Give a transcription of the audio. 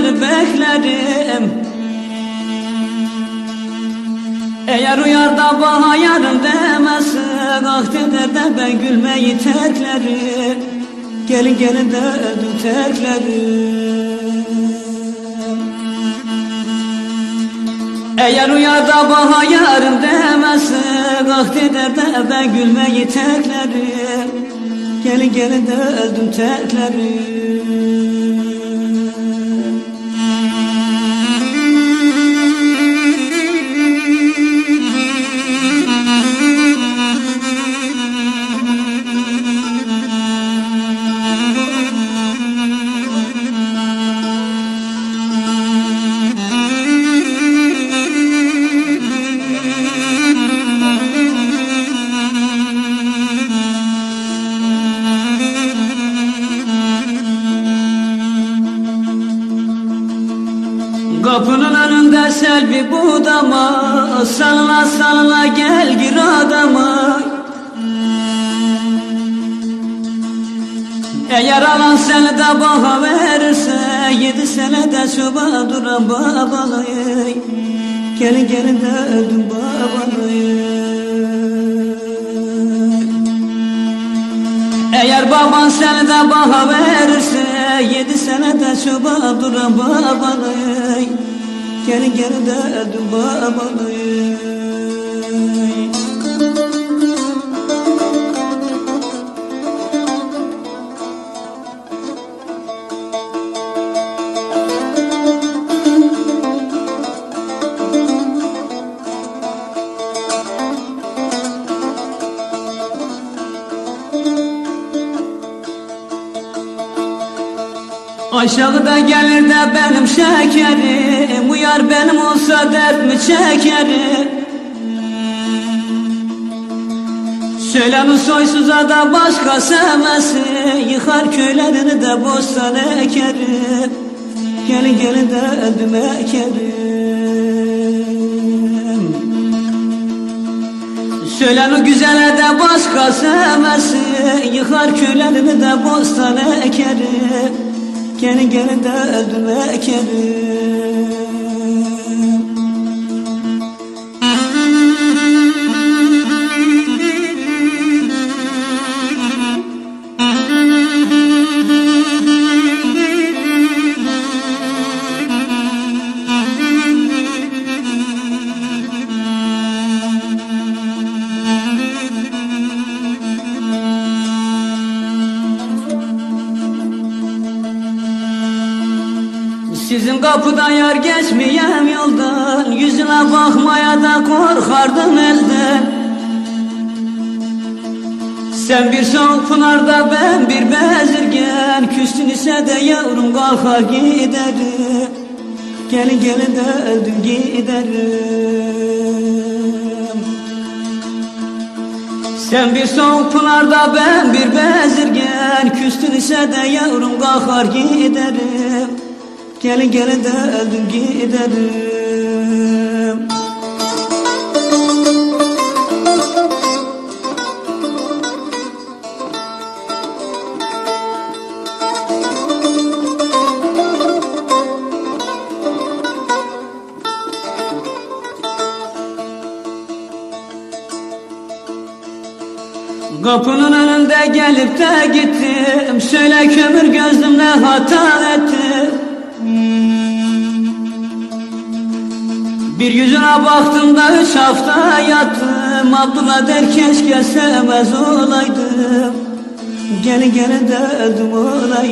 gelir beklerim. Eğer uyar da bana yarın demezse, ah der de ben gülmeyi terklerim. Gelin gelin de öldüm terklerim. Eğer uyar da bana yarın demezse, ah der de ben gülmeyi terklerim. Gelin gelin de öldüm terklerim. Kapının önünde selvi budama, salla salla gel gir adama. Eğer alan seni de bana verirse, 7 senede çoban duran babalıyım. Gelin gelin de öldüm babalıyım. Eğer baban seni de bana verirse, 7 senede çoban duran babalıyım. Gelin gelin de öldüm babalıyım. Aşağıda gelir de benim şekerim, uyar benim olsa dert mi çekerim? Söylenin soysuza da başka sevmesi, yıkar köylerini de bostan ekerim. Gelin gelin de öldüm ekerim. Söylenin güzele de başka sevmesi, yıkar köylerini de bostan ekerim. Gelin gelin de öldüm ekerim. Sizin kapıdan yar geçmeyem yoldan, yüzüne bakmaya da korkardım elden. Sen bir soğuk pınarda ben bir bezirgen, küstün ise de yavrum kalkar giderim. Gelin gelin de öldüm giderim. Sen bir soğuk pınarda ben bir bezirgen, küstün ise de yavrum kalkar giderim. Gelin gelin de öldüm giderim. Kapının önünde gelip de gittim, söyle kömür gözlüm ne hata ettim. Bir yüzüne baktım da 3 hafta yattım, Abdullah der keşke sevmez olaydım. Gelin gelin de öldüm olaydım.